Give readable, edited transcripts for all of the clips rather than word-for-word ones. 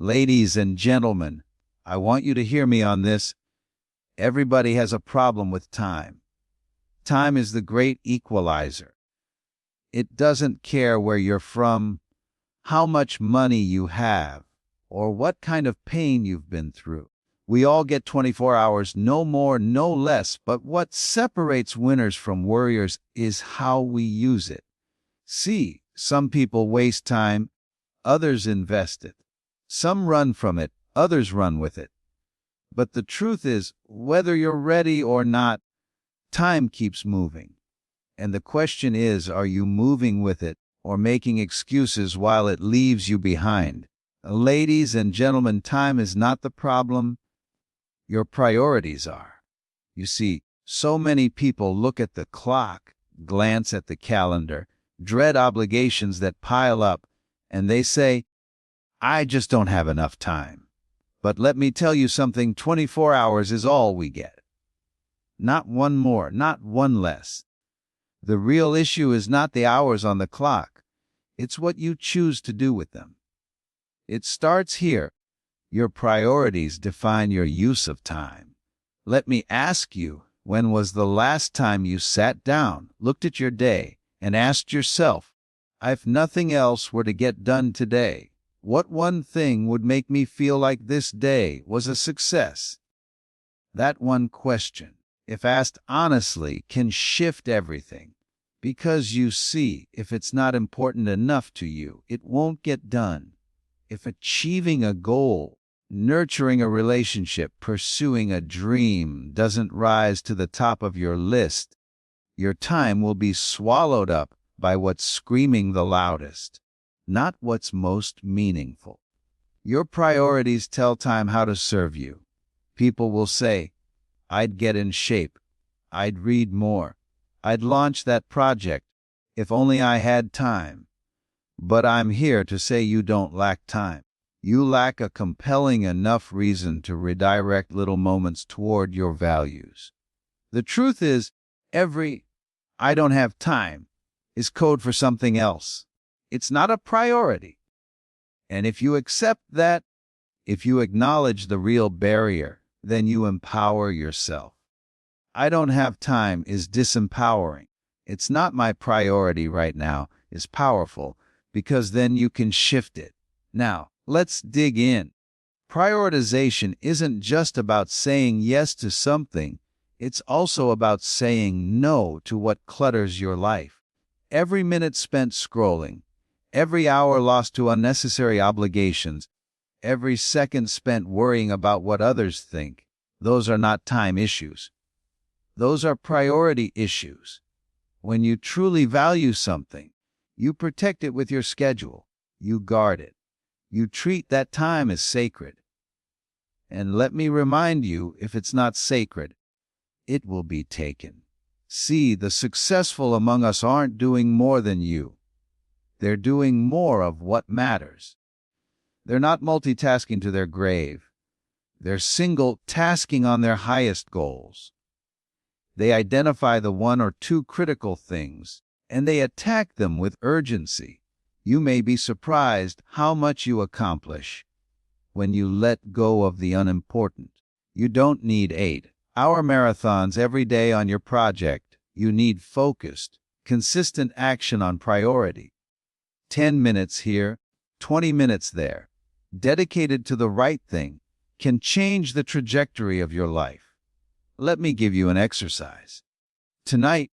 Ladies and gentlemen, I want you to hear me on this. Everybody has a problem with time. Time is the great equalizer. It doesn't care where you're from, how much money you have, or what kind of pain you've been through. We all get 24 hours, no more, no less, but what separates winners from warriors is how we use it. See, some people waste time, others invest it. Some run from it, others run with it. But the truth is, whether you're ready or not, time keeps moving. And the question is, are you moving with it or making excuses while it leaves you behind? Ladies and gentlemen, time is not the problem. Your priorities are. You see, so many people look at the clock, glance at the calendar, dread obligations that pile up, and they say, I just don't have enough time. But let me tell you something, 24 hours is all we get. Not one more, not one less. The real issue is not the hours on the clock. It's what you choose to do with them. It starts here. Your priorities define your use of time. Let me ask you, when was the last time you sat down, looked at your day, and asked yourself, if nothing else were to get done today, what one thing would make me feel like this day was a success? That one question, if asked honestly, can shift everything. Because you see, if it's not important enough to you, it won't get done. If achieving a goal, nurturing a relationship, pursuing a dream doesn't rise to the top of your list, your time will be swallowed up by what's screaming the loudest, not what's most meaningful. Your priorities tell time how to serve you. People will say, I'd get in shape, I'd read more, I'd launch that project, if only I had time. But I'm here to say you don't lack time. You lack a compelling enough reason to redirect little moments toward your values. The truth is, every I don't have time is code for something else. It's not a priority. And if you accept that, if you acknowledge the real barrier, then you empower yourself. I don't have time is disempowering. It's not my priority right now is powerful, because then you can shift it. Now, let's dig in. Prioritization isn't just about saying yes to something, it's also about saying no to what clutters your life. Every minute spent scrolling, every hour lost to unnecessary obligations, every second spent worrying about what others think, those are not time issues. Those are priority issues. When you truly value something, you protect it with your schedule. You guard it. You treat that time as sacred. And let me remind you, if it's not sacred, it will be taken. See, the successful among us aren't doing more than you. They're doing more of what matters. They're not multitasking to their grave. They're single-tasking on their highest goals. They identify the one or two critical things, and they attack them with urgency. You may be surprised how much you accomplish when you let go of the unimportant. You don't need 8-hour marathons every day on your project. You need focused, consistent action on priority. 10 minutes here, 20 minutes there, dedicated to the right thing, can change the trajectory of your life. Let me give you an exercise. Tonight,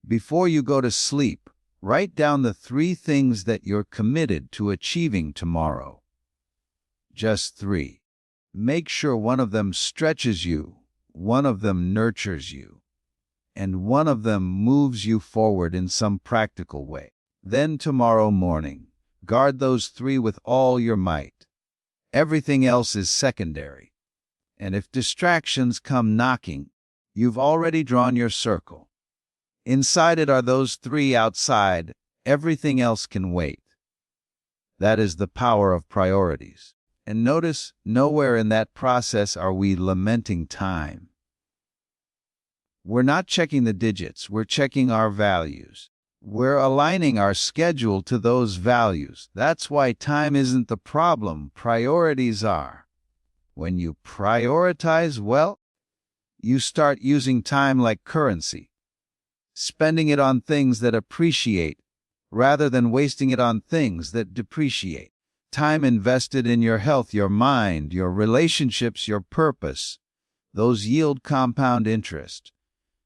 before you go to sleep, write down the 3 things that you're committed to achieving tomorrow. Just 3. Make sure one of them stretches you, one of them nurtures you, and one of them moves you forward in some practical way. Then tomorrow morning, guard those 3 with all your might. Everything else is secondary. And if distractions come knocking, you've already drawn your circle. Inside it are those 3, outside, everything else can wait. That is the power of priorities. And notice, nowhere in that process are we lamenting time. We're not checking the digits, we're checking our values. We're aligning our schedule to those values. That's why time isn't the problem, priorities are. When you prioritize well, you start using time like currency, spending it on things that appreciate rather than wasting it on things that depreciate. Time invested in your health, your mind, your relationships, your purpose, those yield compound interest.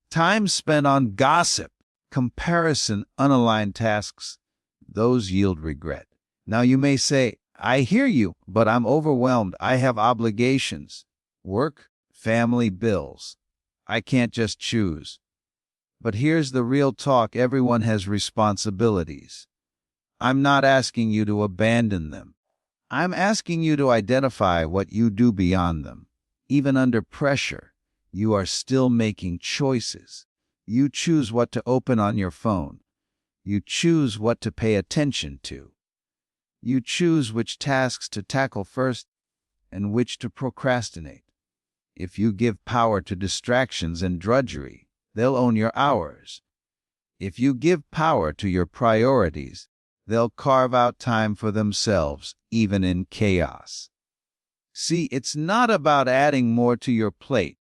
Time spent on gossip, comparison, unaligned tasks, those yield regret. Now you may say, I hear you, but I'm overwhelmed. I have obligations. Work, family, bills. I can't just choose. But here's the real talk. Everyone has responsibilities. I'm not asking you to abandon them. I'm asking you to identify what you do beyond them. Even under pressure, you are still making choices. You choose what to open on your phone. You choose what to pay attention to. You choose which tasks to tackle first and which to procrastinate. If you give power to distractions and drudgery, they'll own your hours. If you give power to your priorities, they'll carve out time for themselves, even in chaos. See, it's not about adding more to your plate.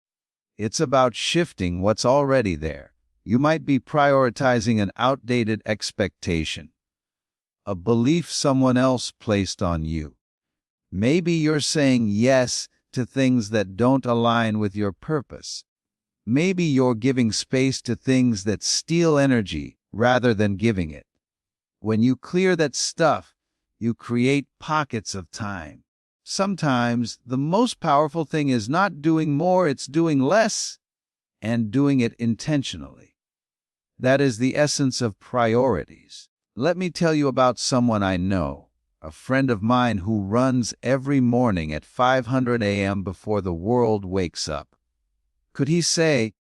It's about shifting what's already there. You might be prioritizing an outdated expectation, a belief someone else placed on you. Maybe you're saying yes to things that don't align with your purpose. Maybe you're giving space to things that steal energy rather than giving it. When you clear that stuff, you create pockets of time. Sometimes the most powerful thing is not doing more, it's doing less and doing it intentionally. That is the essence of priorities. Let me tell you about someone I know, a friend of mine who runs every morning at 500 a.m. before the world wakes up. Could he say,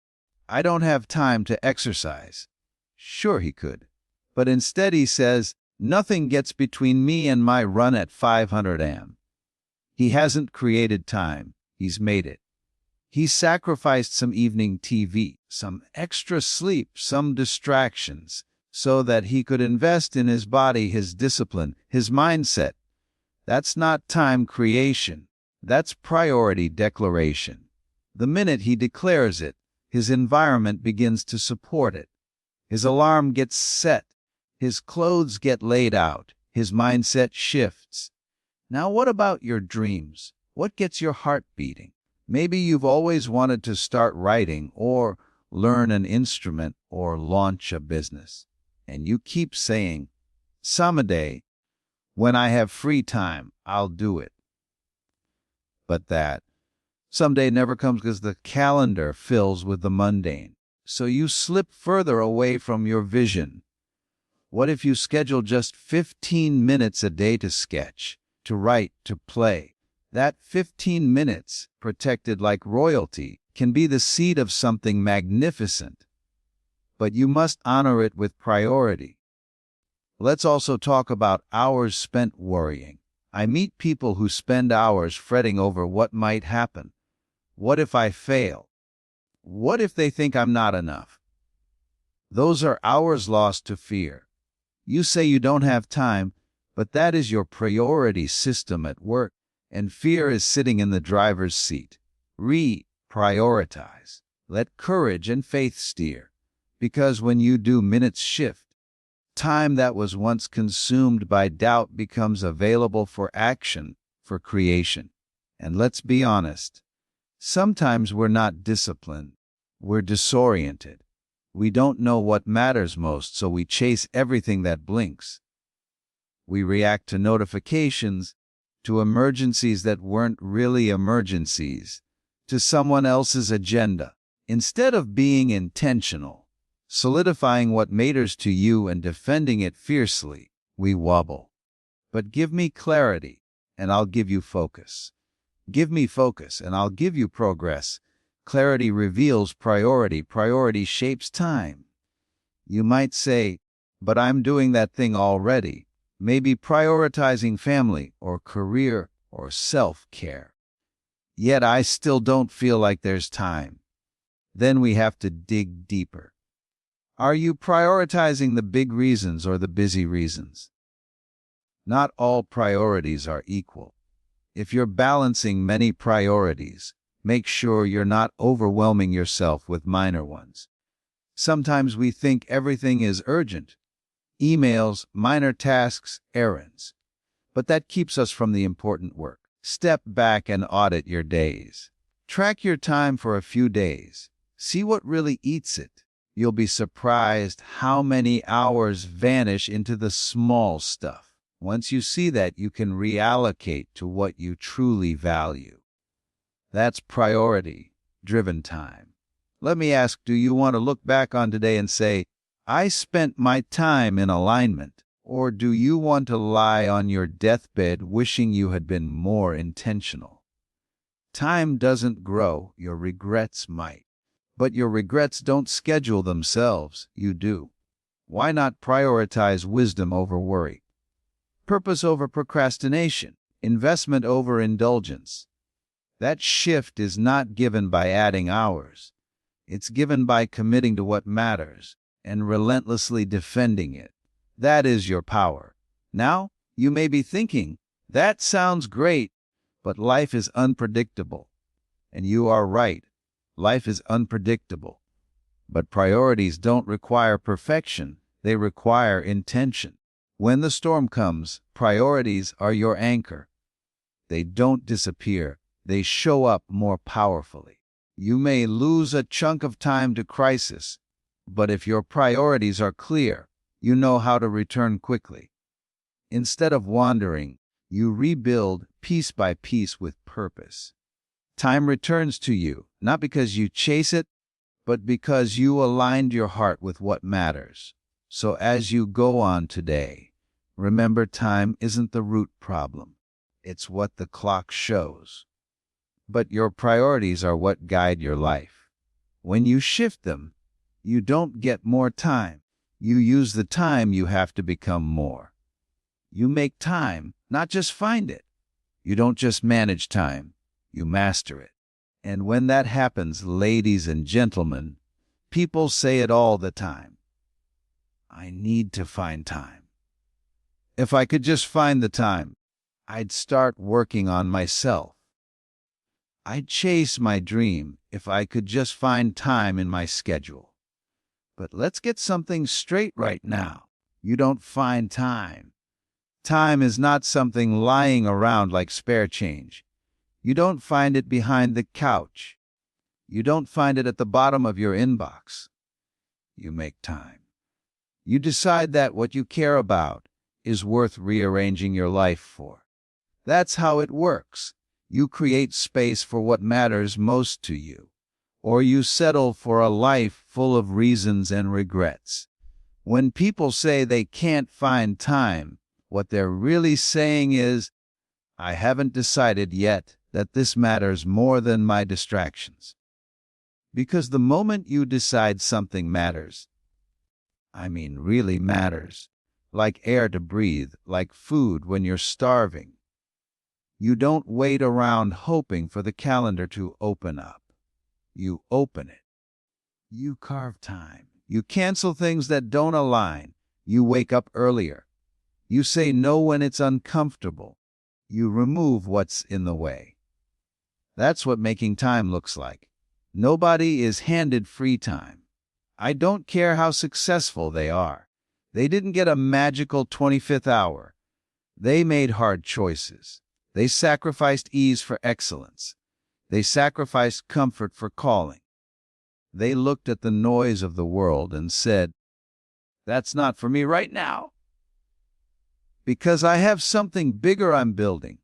I don't have time to exercise? Sure he could. But instead he says, nothing gets between me and my run at 500 a.m. He hasn't created time, he's made it. He sacrificed some evening TV, some extra sleep, some distractions, so that he could invest in his body, his discipline, his mindset. That's not time creation. That's priority declaration. The minute he declares it, his environment begins to support it. His alarm gets set. His clothes get laid out. His mindset shifts. Now, what about your dreams? What gets your heart beating? Maybe you've always wanted to start writing or learn an instrument or launch a business. And you keep saying, someday, when I have free time, I'll do it. But that someday never comes because the calendar fills with the mundane. So you slip further away from your vision. What if you schedule just 15 minutes a day to sketch, to write, to play? That 15 minutes, protected like royalty, can be the seed of something magnificent. But you must honor it with priority. Let's also talk about hours spent worrying. I meet people who spend hours fretting over what might happen. What if I fail? What if they think I'm not enough? Those are hours lost to fear. You say you don't have time, but that is your priority system at work, and fear is sitting in the driver's seat. Prioritize. Let courage and faith steer. Because when you do, minutes shift. Time that was once consumed by doubt becomes available for action, for creation. And let's be honest, sometimes we're not disciplined. We're disoriented. We don't know what matters most, so we chase everything that blinks. We react to notifications, to emergencies that weren't really emergencies, to someone else's agenda. Instead of being intentional, solidifying what matters to you and defending it fiercely, we wobble. But give me clarity, and I'll give you focus. Give me focus, and I'll give you progress. Clarity reveals priority. Priority shapes time. You might say, but I'm doing that thing already. Maybe prioritizing family or career or self-care. Yet I still don't feel like there's time. Then we have to dig deeper. Are you prioritizing the big reasons or the busy reasons? Not all priorities are equal. If you're balancing many priorities, make sure you're not overwhelming yourself with minor ones. Sometimes we think everything is urgent: emails, minor tasks, errands. But that keeps us from the important work. Step back and audit your days. Track your time for a few days. See what really eats it. You'll be surprised how many hours vanish into the small stuff. Once you see that, you can reallocate to what you truly value. That's priority-driven time. Let me ask, do you want to look back on today and say, I spent my time in alignment? Or do you want to lie on your deathbed wishing you had been more intentional? Time doesn't grow, your regrets might. But your regrets don't schedule themselves, you do. Why not prioritize wisdom over worry? Purpose over procrastination, investment over indulgence. That shift is not given by adding hours. It's given by committing to what matters and relentlessly defending it. That is your power. Now, you may be thinking, that sounds great, but life is unpredictable. And you are right. Life is unpredictable. But priorities don't require perfection. They require intention. When the storm comes, priorities are your anchor. They don't disappear. They show up more powerfully. You may lose a chunk of time to crisis, but if your priorities are clear, you know how to return quickly. Instead of wandering, you rebuild piece by piece with purpose. Time returns to you, not because you chase it, but because you aligned your heart with what matters. So as you go on today, remember, time isn't the root problem. It's what the clock shows. But your priorities are what guide your life. When you shift them, you don't get more time. You use the time you have to become more. You make time, not just find it. You don't just manage time, you master it. And when that happens, ladies and gentlemen, people say it all the time. I need to find time. If I could just find the time, I'd start working on myself. I'd chase my dream if I could just find time in my schedule. But let's get something straight right now. You don't find time. Time is not something lying around like spare change. You don't find it behind the couch. You don't find it at the bottom of your inbox. You make time. You decide that what you care about is worth rearranging your life for. That's how it works. You create space for what matters most to you, or you settle for a life full of reasons and regrets. When people say they can't find time, what they're really saying is, I haven't decided yet that this matters more than my distractions. Because the moment you decide something matters, I mean really matters, like air to breathe, like food when you're starving, you don't wait around hoping for the calendar to open up. You open it. You carve time. You cancel things that don't align. You wake up earlier. You say no when it's uncomfortable. You remove what's in the way. That's what making time looks like. Nobody is handed free time. I don't care how successful they are. They didn't get a magical 25th hour. They made hard choices. They sacrificed ease for excellence. They sacrificed comfort for calling. They looked at the noise of the world and said, that's not for me right now, because I have something bigger I'm building.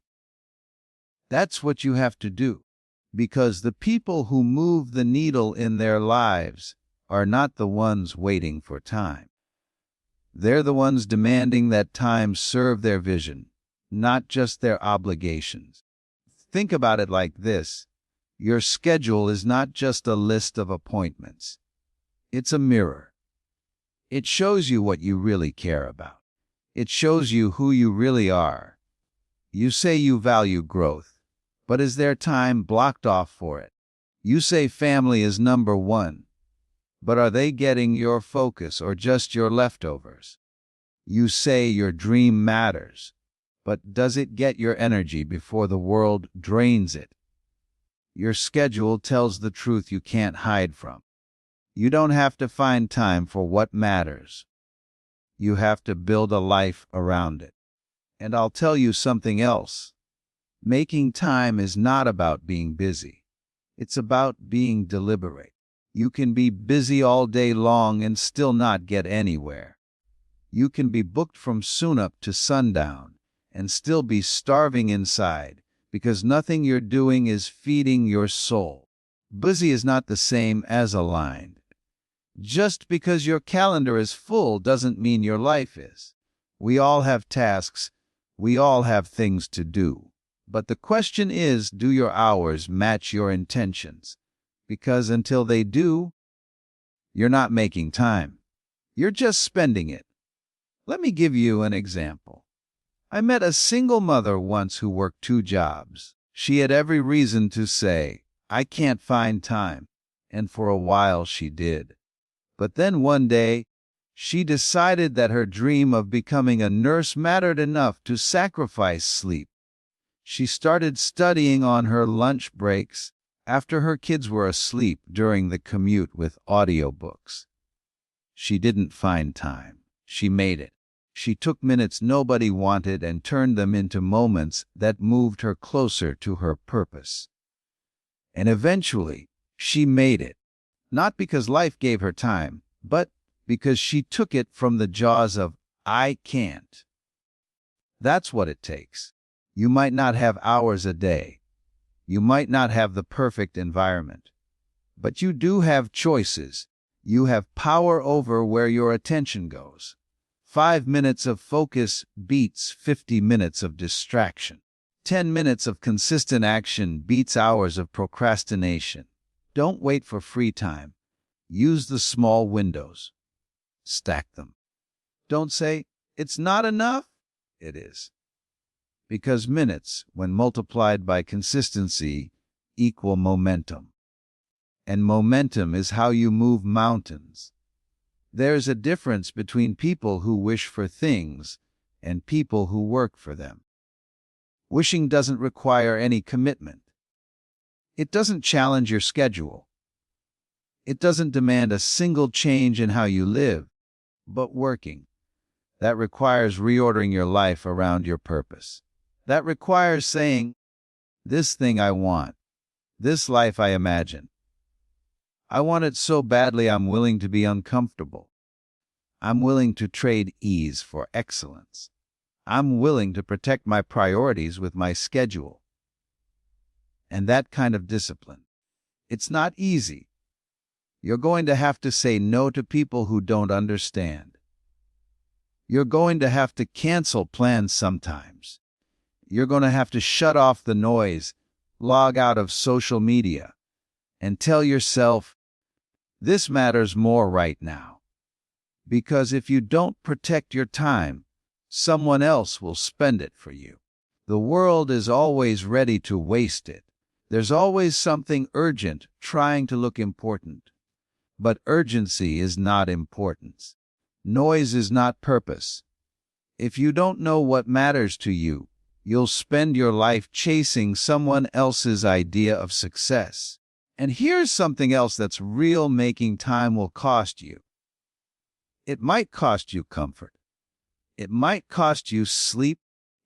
That's what you have to do, because the people who move the needle in their lives are not the ones waiting for time. They're the ones demanding that time serve their vision, not just their obligations. Think about it like this. Your schedule is not just a list of appointments. It's a mirror. It shows you what you really care about. It shows you who you really are. You say you value growth, but is there time blocked off for it? You say family is number one, But are they getting your focus or just your leftovers? You say your dream matters, but does it get your energy before the world drains it? Your schedule tells the truth you can't hide from. You don't have to find time for what matters. You have to build a life around it. And I'll tell you something else. Making time is not about being busy. It's about being deliberate. You can be busy all day long and still not get anywhere. You can be booked from sunup to sundown and still be starving inside because nothing you're doing is feeding your soul. Busy is not the same as aligned. Just because your calendar is full doesn't mean your life is. We all have tasks. We all have things to do. But the question is, do your hours match your intentions? Because until they do, you're not making time. You're just spending it. Let me give you an example. I met a single mother once who worked 2 jobs. She had every reason to say, "I can't find time." And for a while she did. But then one day, she decided that her dream of becoming a nurse mattered enough to sacrifice sleep. She started studying on her lunch breaks after her kids were asleep during the commute with audiobooks. She didn't find time. She made it. She took minutes nobody wanted and turned them into moments that moved her closer to her purpose. And eventually, she made it. Not because life gave her time, but because she took it from the jaws of "I can't." That's what it takes. You might not have hours a day. You might not have the perfect environment. But you do have choices. You have power over where your attention goes. 5 minutes of focus beats 50 minutes of distraction. 10 minutes of consistent action beats hours of procrastination. Don't wait for free time. Use the small windows. Stack them. Don't say, "It's not enough." It is. Because minutes, when multiplied by consistency, equal momentum. And momentum is how you move mountains. There's a difference between people who wish for things and people who work for them. Wishing doesn't require any commitment. It doesn't challenge your schedule. It doesn't demand a single change in how you live. But working, that requires reordering your life around your purpose. That requires saying, "This thing I want, this life I imagine, I want it so badly I'm willing to be uncomfortable. I'm willing to trade ease for excellence. I'm willing to protect my priorities with my schedule." And that kind of discipline, it's not easy. You're going to have to say no to people who don't understand. You're going to have to cancel plans sometimes. You're going to have to shut off the noise, log out of social media, and tell yourself, "This matters more right now." Because if you don't protect your time, someone else will spend it for you. The world is always ready to waste it. There's always something urgent trying to look important. But urgency is not importance. Noise is not purpose. If you don't know what matters to you, you'll spend your life chasing someone else's idea of success. And here's something else that's real: making time will cost you. It might cost you comfort. It might cost you sleep.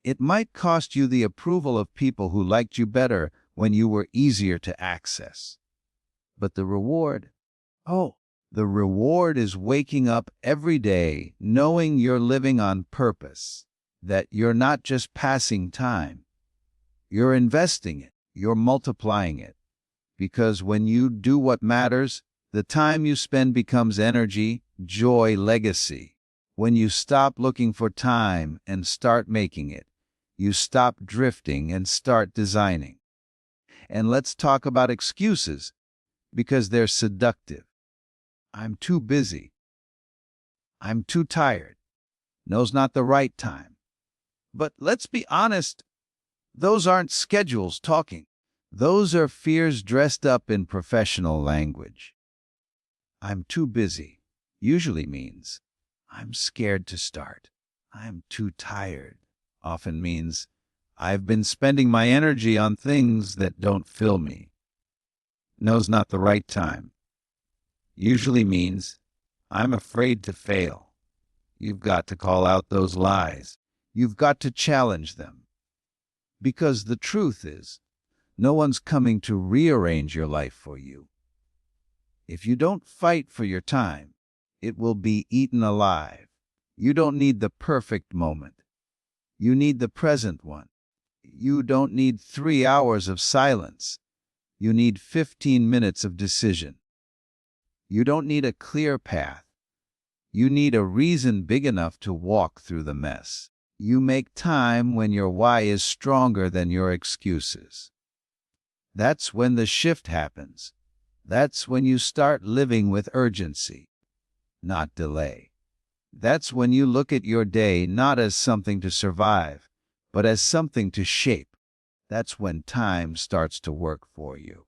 It might cost you the approval of people who liked you better when you were easier to access. But the reward? Oh, the reward is waking up every day knowing you're living on purpose, that you're not just passing time. You're investing it. You're multiplying it. Because when you do what matters, the time you spend becomes energy, joy, legacy. When you stop looking for time and start making it, you stop drifting and start designing. And let's talk about excuses, because they're seductive. "I'm too busy. I'm too tired. No's not the right time." But let's be honest, those aren't schedules talking. Those are fears dressed up in professional language. I'm too busy usually means I'm scared to start. I'm too tired often means I've been spending my energy on things that don't fill me. No's not the right time usually means I'm afraid to fail. You've got to call out those lies. You've got to challenge them. Because the truth is, no one's coming to rearrange your life for you. If you don't fight for your time, it will be eaten alive. You don't need the perfect moment. You need the present one. You don't need 3 hours of silence. You need 15 minutes of decision. You don't need a clear path. You need a reason big enough to walk through the mess. You make time when your why is stronger than your excuses. That's when the shift happens. That's when you start living with urgency, not delay. That's when you look at your day not as something to survive, but as something to shape. That's when time starts to work for you.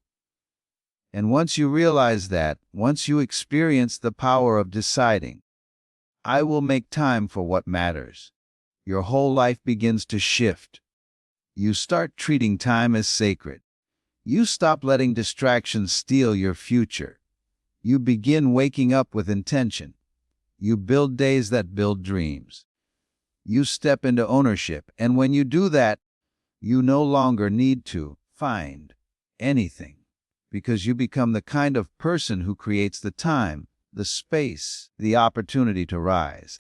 And once you realize that, once you experience the power of deciding, I will make time for what matters, your whole life begins to shift. You start treating time as sacred. You stop letting distractions steal your future. You begin waking up with intention. You build days that build dreams. You step into ownership, and when you do that, you no longer need to find anything, because you become the kind of person who creates the time, the space, the opportunity to rise.